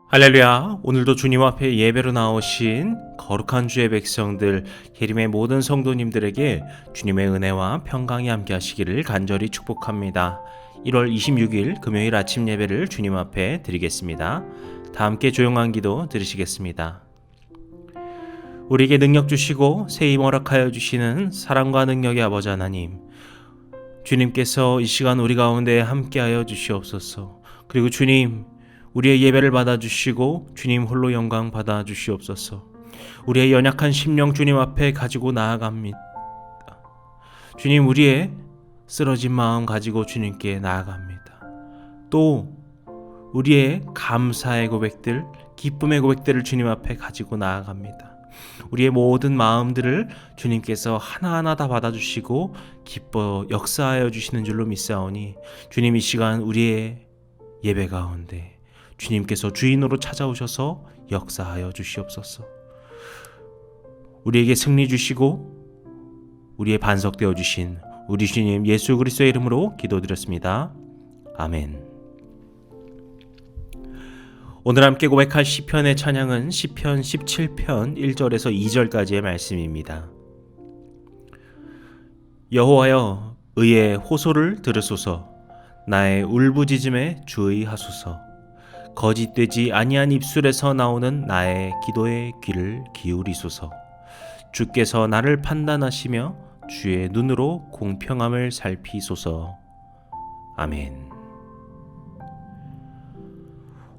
할렐루야. 오늘도 주님 앞에 예배로 나오신 거룩한 주의 백성들, 예림의 모든 성도님들에게 주님의 은혜와 평강이 함께 하시기를 간절히 축복합니다. 1월 26일 금요일 아침 예배를 주님 앞에 드리겠습니다. 다 함께 조용한 기도 드리시겠습니다. 우리에게 능력 주시고 새힘 허락하여 주시는 사랑과 능력의 아버지 하나님, 주님께서 이 시간 우리 가운데 함께하여 주시옵소서. 그리고 주님, 우리의 예배를 받아주시고 주님 홀로 영광 받아주시옵소서. 우리의 연약한 심령 주님 앞에 가지고 나아갑니다. 주님, 우리의 쓰러진 마음 가지고 주님께 나아갑니다. 또 우리의 감사의 고백들, 기쁨의 고백들을 주님 앞에 가지고 나아갑니다. 우리의 모든 마음들을 주님께서 하나하나 다 받아주시고 기뻐 역사하여 주시는 줄로 믿사오니, 주님 이 시간 우리의 예배 가운데 주님께서 주인으로 찾아오셔서 역사하여 주시옵소서. 우리에게 승리 주시고 우리의 반석되어 주신 우리 주님 예수 그리스도의 이름으로 기도드렸습니다. 아멘. 오늘 함께 고백할 시편의 찬양은 시편 17편 1절에서 2절까지의 말씀입니다. 여호와여, 의의 호소를 들으소서. 나의 울부짖음에 주의하소서. 거짓되지 아니한 입술에서 나오는 나의 기도에 귀를 기울이소서. 주께서 나를 판단하시며 주의 눈으로 공평함을 살피소서. 아멘.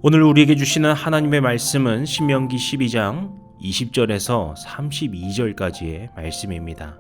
오늘 우리에게 주시는 하나님의 말씀은 신명기 12장 20절에서 32절까지의 말씀입니다.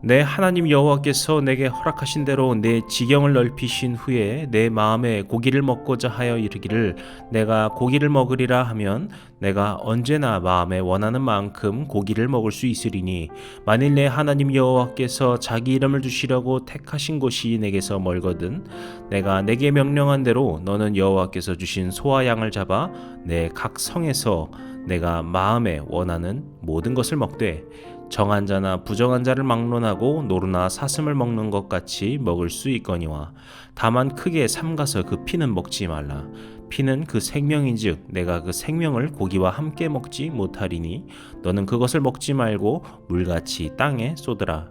내 하나님 여호와께서 내게 허락하신 대로 내 지경을 넓히신 후에 내 마음에 고기를 먹고자 하여 이르기를 내가 고기를 먹으리라 하면 내가 언제나 마음에 원하는 만큼 고기를 먹을 수 있으리니, 만일 내 하나님 여호와께서 자기 이름을 두시려고 택하신 곳이 내게서 멀거든 내가 내게 명령한 대로 너는 여호와께서 주신 소와 양을 잡아 내 각 성에서 내가 마음에 원하는 모든 것을 먹되 정한 자나 부정한 자를 막론하고 노루나 사슴을 먹는 것 같이 먹을 수 있거니와, 다만 크게 삼가서 그 피는 먹지 말라. 피는 그 생명인즉 내가 그 생명을 고기와 함께 먹지 못하리니 너는 그것을 먹지 말고 물같이 땅에 쏟으라.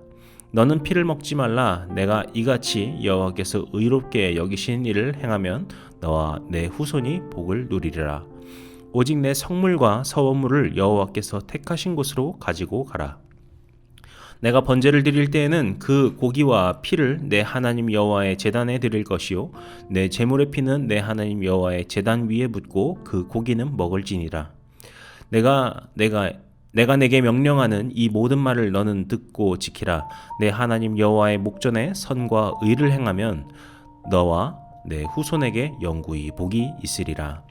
너는 피를 먹지 말라. 내가 이같이 여호와께서 의롭게 여기신 일을 행하면 너와 내 후손이 복을 누리리라. 오직 내 성물과 서원물을 여호와께서 택하신 곳으로 가지고 가라. 내가 번제를 드릴 때에는 그 고기와 피를 내 하나님 여호와의 제단에 드릴 것이요 내 제물의 피는 내 하나님 여호와의 제단 위에 묻고 그 고기는 먹을지니라. 내가 내게 명령하는 이 모든 말을 너는 듣고 지키라. 내 하나님 여호와의 목전에 선과 의를 행하면 너와 내 후손에게 영구히 복이 있으리라.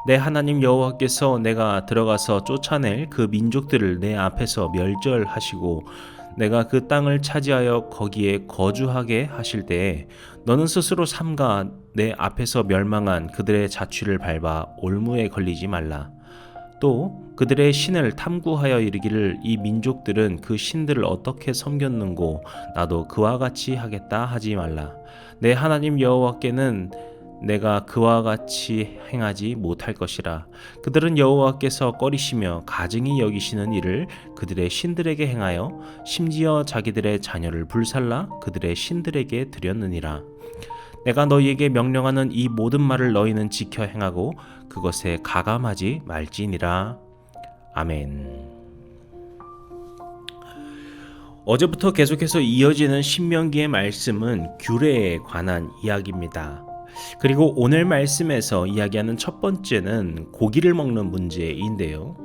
내 하나님 여호와께서 내가 들어가서 쫓아낼 그 민족들을 내 앞에서 멸절하시고 내가 그 땅을 차지하여 거기에 거주하게 하실 때에 너는 스스로 삼가 내 앞에서 멸망한 그들의 자취를 밟아 올무에 걸리지 말라. 또 그들의 신을 탐구하여 이르기를 이 민족들은 그 신들을 어떻게 섬겼는고 나도 그와 같이 하겠다 하지 말라. 내 하나님 여호와께는 내가 그와 같이 행하지 못할 것이라. 그들은 여호와께서 꺼리시며 가증히 여기시는 일을 그들의 신들에게 행하여 심지어 자기들의 자녀를 불살라 그들의 신들에게 드렸느니라. 내가 너희에게 명령하는 이 모든 말을 너희는 지켜 행하고 그것에 가감하지 말지니라. 아멘. 어제부터 계속해서 이어지는 신명기의 말씀은 규례에 관한 이야기입니다. 그리고 오늘 말씀에서 이야기하는 첫 번째는 고기를 먹는 문제인데요.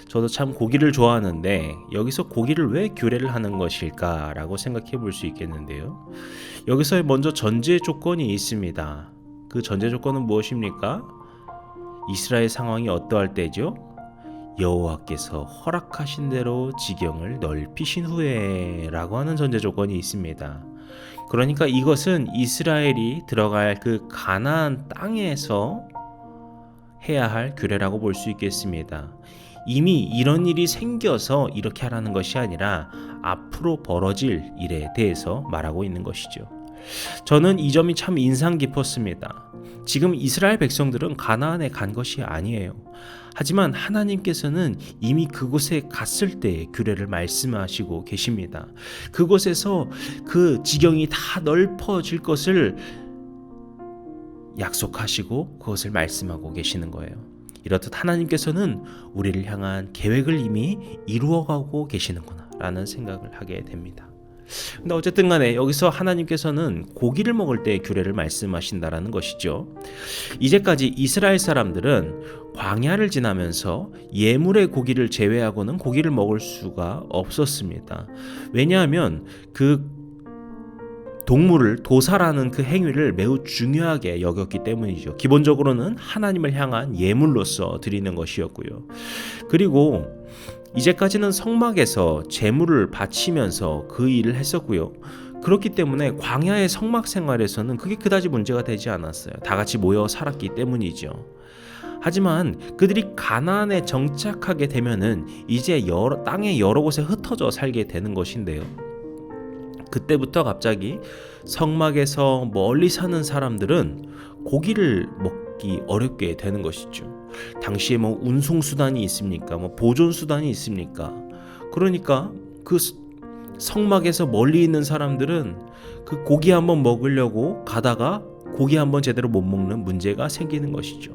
저도 참 고기를 좋아하는데 여기서 고기를 왜 규례를 하는 것일까라고 생각해 볼 수 있겠는데요. 여기서 먼저 전제 조건이 있습니다. 그 전제 조건은 무엇입니까? 이스라엘 상황이 어떠할 때죠? 여호와께서 허락하신 대로 지경을 넓히신 후에 라고 하는 전제 조건이 있습니다. 그러니까 이것은 이스라엘이 들어갈 그 가나안 땅에서 해야 할 규례라고 볼 수 있겠습니다. 이미 이런 일이 생겨서 이렇게 하라는 것이 아니라 앞으로 벌어질 일에 대해서 말하고 있는 것이죠. 저는 이 점이 참 인상 깊었습니다. 지금 이스라엘 백성들은 가나안에 간 것이 아니에요. 하지만 하나님께서는 이미 그곳에 갔을 때의 규례를 말씀하시고 계십니다. 그곳에서 그 지경이 다 넓어질 것을 약속하시고 그것을 말씀하고 계시는 거예요. 이렇듯 하나님께서는 우리를 향한 계획을 이미 이루어가고 계시는구나 라는 생각을 하게 됩니다. 근데 어쨌든 간에 여기서 하나님께서는 고기를 먹을 때의 규례를 말씀하신다라는 것이죠. 이제까지 이스라엘 사람들은 광야를 지나면서 예물의 고기를 제외하고는 고기를 먹을 수가 없었습니다. 왜냐하면 그 동물을 도살하는 그 행위를 매우 중요하게 여겼기 때문이죠. 기본적으로는 하나님을 향한 예물로서 드리는 것이었고요. 그리고 이제까지는 성막에서 제물을 바치면서 그 일을 했었고요. 그렇기 때문에 광야의 성막 생활에서는 그게 그다지 문제가 되지 않았어요. 다 같이 모여 살았기 때문이죠. 하지만 그들이 가나안에 정착하게 되면은 이제 땅의 여러 곳에 흩어져 살게 되는 것인데요. 그때부터 갑자기 성막에서 멀리 사는 사람들은 고기를 먹기 어렵게 되는 것이죠. 당시에 뭐 운송 수단이 있습니까? 뭐 보존 수단이 있습니까? 그러니까 그 성막에서 멀리 있는 사람들은 그 고기 한번 먹으려고 가다가 고기 한번 제대로 못 먹는 문제가 생기는 것이죠.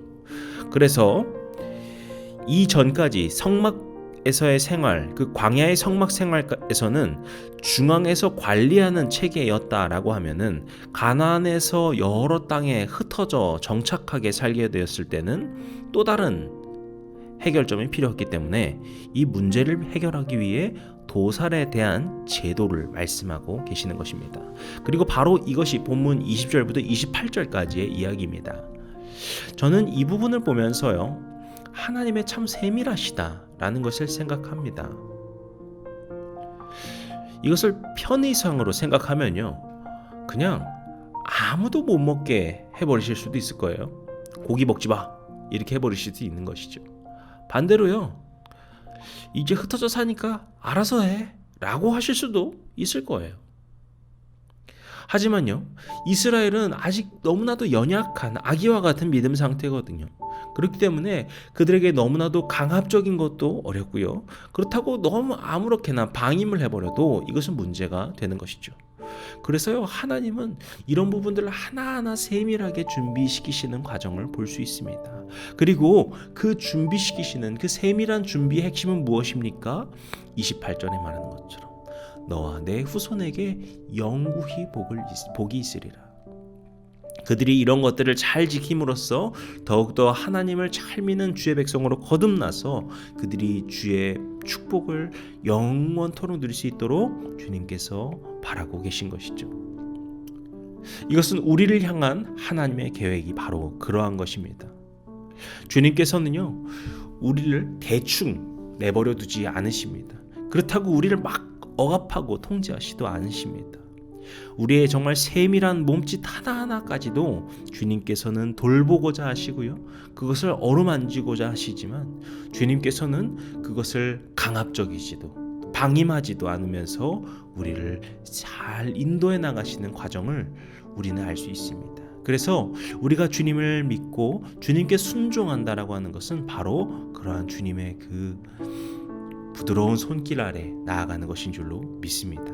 그래서 이전까지 성막에서의 생활, 그 광야의 성막 생활에서는 중앙에서 관리하는 체계였다라고 하면은 가나안에서 여러 땅에 흩어져 정착하게 살게 되었을 때는 또 다른 해결점이 필요했기 때문에 이 문제를 해결하기 위해 도살에 대한 제도를 말씀하고 계시는 것입니다. 그리고 바로 이것이 본문 20절부터 28절까지의 이야기입니다. 저는 이 부분을 보면서요, 하나님의 참 세밀하시다라는 것을 생각합니다. 이것을 편의상으로 생각하면요, 그냥 아무도 못 먹게 해버리실 수도 있을 거예요. 고기 먹지 마 이렇게 해버리실 수 있는 것이죠. 반대로요, 이제 흩어져 사니까 알아서 해 라고 하실 수도 있을 거예요. 하지만요, 이스라엘은 아직 너무나도 연약한 아기와 같은 믿음 상태거든요. 그렇기 때문에 그들에게 너무나도 강압적인 것도 어렵고요. 그렇다고 너무 아무렇게나 방임을 해버려도 이것은 문제가 되는 것이죠. 그래서요, 하나님은 이런 부분들을 하나하나 세밀하게 준비시키시는 과정을 볼 수 있습니다. 그리고 그 준비시키시는 그 세밀한 준비의 핵심은 무엇입니까? 28절에 말하는 것처럼 너와 내 후손에게 영구히 복이 있으리라. 그들이 이런 것들을 잘 지킴으로써 더욱더 하나님을 잘 믿는 주의 백성으로 거듭나서 그들이 주의 축복을 영원토록 누릴 수 있도록 주님께서 바라고 계신 것이죠. 이것은 우리를 향한 하나님의 계획이 바로 그러한 것입니다. 주님께서는요, 우리를 대충 내버려 두지 않으십니다. 그렇다고 우리를 막 억압하고 통제하시도 않으십니다. 우리의 정말 세밀한 몸짓 하나하나까지도 주님께서는 돌보고자 하시고요, 그것을 어루만지고자 하시지만 주님께서는 그것을 강압적이지도 방임하지도 않으면서 우리를 잘 인도해 나가시는 과정을 우리는 알 수 있습니다. 그래서 우리가 주님을 믿고 주님께 순종한다라고 하는 것은 바로 그러한 주님의 그 부드러운 손길 아래 나아가는 것인 줄로 믿습니다.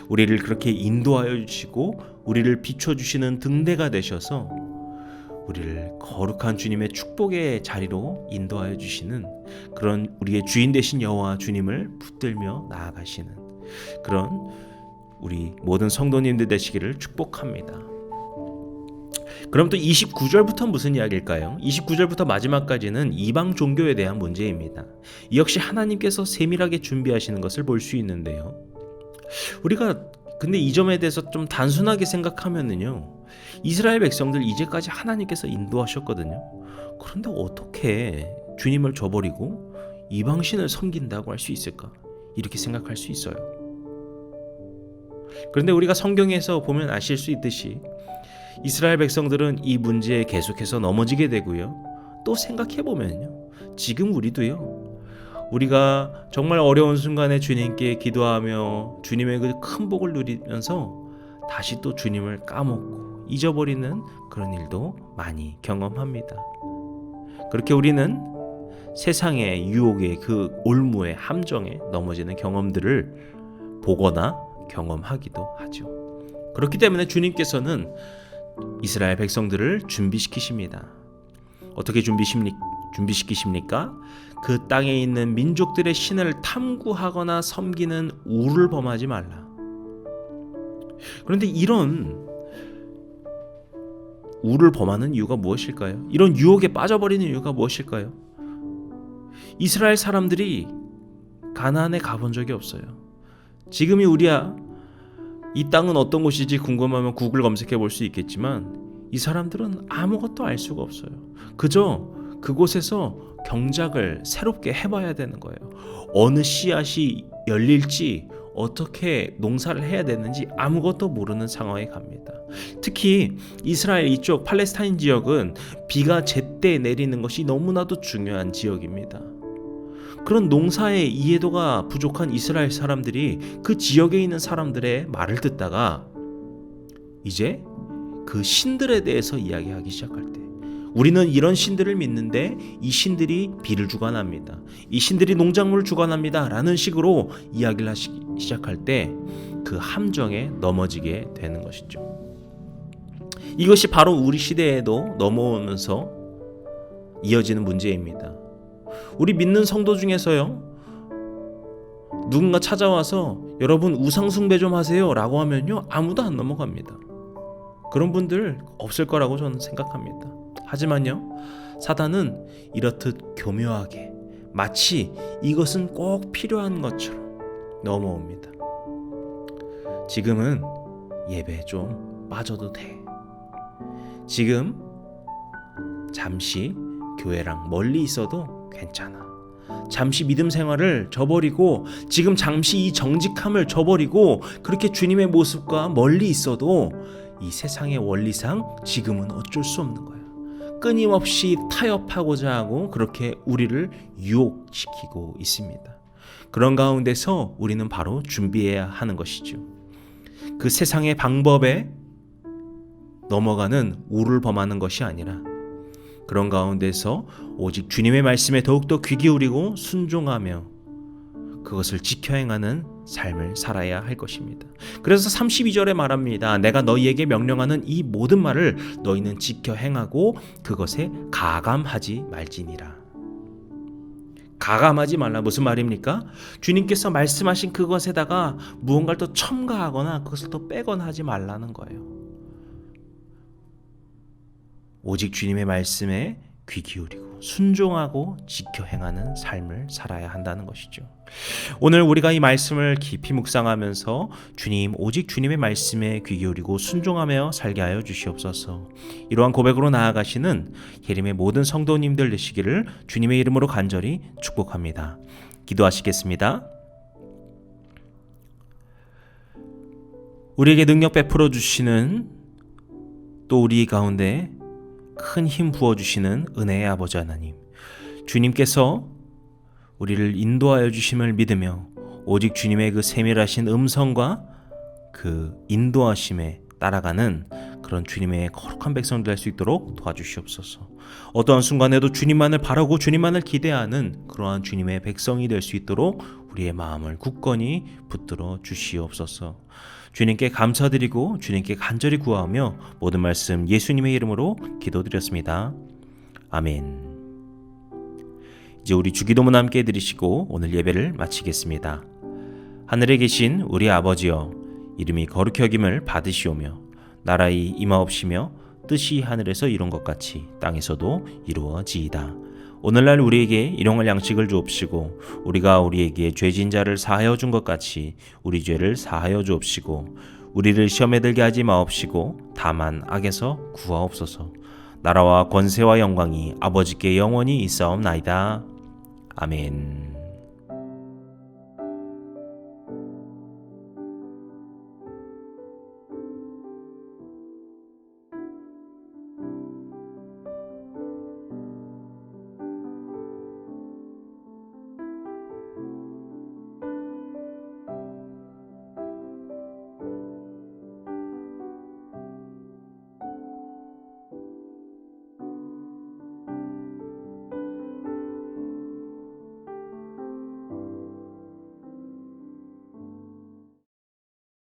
우리를 그렇게 인도하여 주시고 우리를 비춰주시는 등대가 되셔서 우리를 거룩한 주님의 축복의 자리로 인도하여 주시는 그런 우리의 주인 되신 여호와 주님을 붙들며 나아가시는 그런 우리 모든 성도님들 되시기를 축복합니다. 그럼 또 29절부터 무슨 이야기일까요? 29절부터 마지막까지는 이방 종교에 대한 문제입니다. 이 역시 하나님께서 세밀하게 준비하시는 것을 볼 수 있는데요. 우리가 근데 이 점에 대해서 좀 단순하게 생각하면은요, 이스라엘 백성들 이제까지 하나님께서 인도하셨거든요. 그런데 어떻게 주님을 저버리고 이방신을 섬긴다고 할 수 있을까? 이렇게 생각할 수 있어요. 그런데 우리가 성경에서 보면 아실 수 있듯이 이스라엘 백성들은 이 문제에 계속해서 넘어지게 되고요. 또 생각해보면요, 지금 우리도요, 우리가 정말 어려운 순간에 주님께 기도하며 주님의 그 큰 복을 누리면서 다시 또 주님을 까먹고 잊어버리는 그런 일도 많이 경험합니다. 그렇게 우리는 세상의 유혹의 그 올무의 함정에 넘어지는 경험들을 보거나 경험하기도 하죠. 그렇기 때문에 주님께서는 이스라엘 백성들을 준비시키십니다. 어떻게 준비시키십니까? 그 땅에 있는 민족들의 신을 탐구하거나 섬기는 우를 범하지 말라. 그런데 이런 우를 범하는 이유가 무엇일까요? 이런 유혹에 빠져버리는 이유가 무엇일까요? 이스라엘 사람들이 가나안에 가본 적이 없어요. 지금이 우리야 이 땅은 어떤 곳이지 궁금하면 구글 검색해 볼 수 있겠지만 이 사람들은 아무것도 알 수가 없어요. 그저 그곳에서 경작을 새롭게 해봐야 되는 거예요. 어느 씨앗이 열릴지 어떻게 농사를 해야 되는지 아무것도 모르는 상황에 갑니다. 특히 이스라엘 이쪽 팔레스타인 지역은 비가 제때 내리는 것이 너무나도 중요한 지역입니다. 그런 농사의 이해도가 부족한 이스라엘 사람들이 그 지역에 있는 사람들의 말을 듣다가 이제 그 신들에 대해서 이야기하기 시작할 때 우리는 이런 신들을 믿는데 이 신들이 비를 주관합니다. 이 신들이 농작물을 주관합니다. 라는 식으로 이야기를 하기 시작할 때 그 함정에 넘어지게 되는 것이죠. 이것이 바로 우리 시대에도 넘어오면서 이어지는 문제입니다. 우리 믿는 성도 중에서요, 누군가 찾아와서 여러분 우상 숭배 좀 하세요 라고 하면요 아무도 안 넘어갑니다. 그런 분들 없을 거라고 저는 생각합니다. 하지만요, 사단은 이렇듯 교묘하게 마치 이것은 꼭 필요한 것처럼 넘어옵니다. 지금은 예배 좀 빠져도 돼. 지금 잠시 교회랑 멀리 있어도 괜찮아. 잠시 믿음 생활을 저버리고 지금 잠시 이 정직함을 저버리고 그렇게 주님의 모습과 멀리 있어도 이 세상의 원리상 지금은 어쩔 수 없는 거야. 끊임없이 타협하고자 하고 그렇게 우리를 유혹시키고 있습니다. 그런 가운데서 우리는 바로 준비해야 하는 것이죠. 그 세상의 방법에 넘어가는 우를 범하는 것이 아니라 그런 가운데서 오직 주님의 말씀에 더욱더 귀 기울이고 순종하며 그것을 지켜 행하는 삶을 살아야 할 것입니다. 그래서 32절에 말합니다. 내가 너희에게 명령하는 이 모든 말을 너희는 지켜 행하고 그것에 가감하지 말지니라. 가감하지 말라. 무슨 말입니까? 주님께서 말씀하신 그것에다가 무언가를 또 첨가하거나 그것을 또 빼거나 하지 말라는 거예요. 오직 주님의 말씀에 귀 기울이고 순종하고 지켜 행하는 삶을 살아야 한다는 것이죠. 오늘 우리가 이 말씀을 깊이 묵상하면서 주님, 오직 주님의 말씀에 귀 기울이고 순종하며 살게 하여 주시옵소서. 이러한 고백으로 나아가시는 예림의 모든 성도님들 되시기를 주님의 이름으로 간절히 축복합니다. 기도하시겠습니다. 우리에게 능력 베풀어 주시는, 또 우리 가운데 큰 힘 부어주시는 은혜의 아버지 하나님, 주님께서 우리를 인도하여 주심을 믿으며 오직 주님의 그 세밀하신 음성과 그 인도하심에 따라가는 그런 주님의 거룩한 백성들 될 수 있도록 도와주시옵소서. 어떠한 순간에도 주님만을 바라고 주님만을 기대하는 그러한 주님의 백성이 될 수 있도록 우리의 마음을 굳건히 붙들어 주시옵소서. 주님께 감사드리고 주님께 간절히 구하며 모든 말씀 예수님의 이름으로 기도드렸습니다. 아멘. 이제 우리 주기도문 함께 드리시고 오늘 예배를 마치겠습니다. 하늘에 계신 우리 아버지여, 이름이 거룩히 여김을 받으시오며 나라의 임하옵시며 뜻이 하늘에서 이룬 것 같이 땅에서도 이루어지이다. 오늘날 우리에게 일용할 양식을 주옵시고 우리가 우리에게 죄진 자를 사하여 준 것 같이 우리 죄를 사하여 주옵시고 우리를 시험에 들게 하지 마옵시고 다만 악에서 구하옵소서. 나라와 권세와 영광이 아버지께 영원히 있사옵나이다. 아멘.